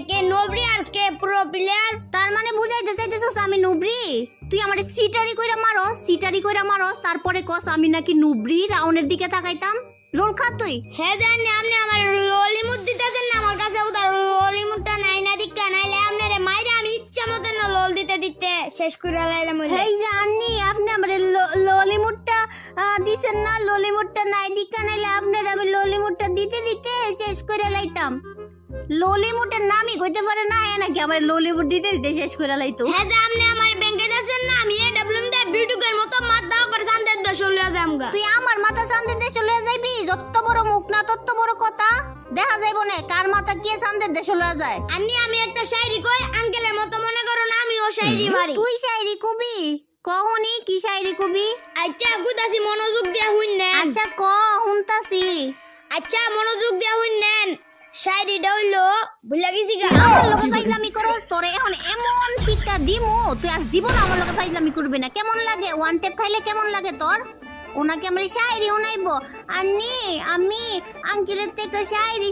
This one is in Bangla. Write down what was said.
কে নবরি আর কে প্রো প্লেয়ার? তার মানে বুঝাইতে চাইতেছস আমি নুবরি? তুই আমারে সিটারি কইরা মারস তারপরে কস আমি নাকি নুবরি রাউনের দিকে তাকাইতাম? লোল খা তুই। হ্যাঁ জানি আপনি আমার ললিমুট দিতেছেন না, আমার কাছে উদার ললিমুটটা নাই না দিক্কা, নাইলে আপনারে মাইরা আমি ইচ্ছা মতন লল দিতে শেষ করে লাইলাম। হেই জানি আপনি আমারে ললিমুটটা দিছেন না, ললিমুটটা নাই দিকা, নাইলে আপনার আমি ললিমুটটা দিতে শেষ করে লাইতাম। ললিমুটের নামই কইতে পারে না নাকি আমার ললিমুট দিতে শেষ করে লাইতো? হ্যাঁ যে আপনি আমার ব্যাংকে যাচ্ছেন না, আমি এডব্লিউএম দে বিটুকের মতো মাথা করে শান্তের দেশ লইয়া যামগা। তুই আমার মাথা শান্তির দেশে লইয়া যাইবি? যত বড় মুখ না তত বড় কথা। দেখা যাইব না কার মাথা কে শান্তির দেশে লইয়া যায়। আমি একটা শায়রি কই, আঙ্কেলের মতো মনে করো না আমিও শায়রি মারি। তুই শায়রি কবি? কহনি কি শায়রি কবি? আচ্ছা গুদাসি মনোযোগ দিয়া শুননেন। আচ্ছা ক হুনতাছি। আচ্ছা মনোযোগ দিয়া শুননেন। শায়রিটা হইলো ভুলা গেছি গা। আমার লগে ফাইজলামি করস, তোরে এখন এমন শিক্ষা দিমু তুই আর জীবন আমার লগে ফাইজলামি করবি না। কেমন লাগে ওয়ান টেপ খাইলে কেমন লাগে তোর? ওনাকে আমার শায়রি উনাইবো। আর নি আমি আঙ্কেলের থেকে একটা শায়রি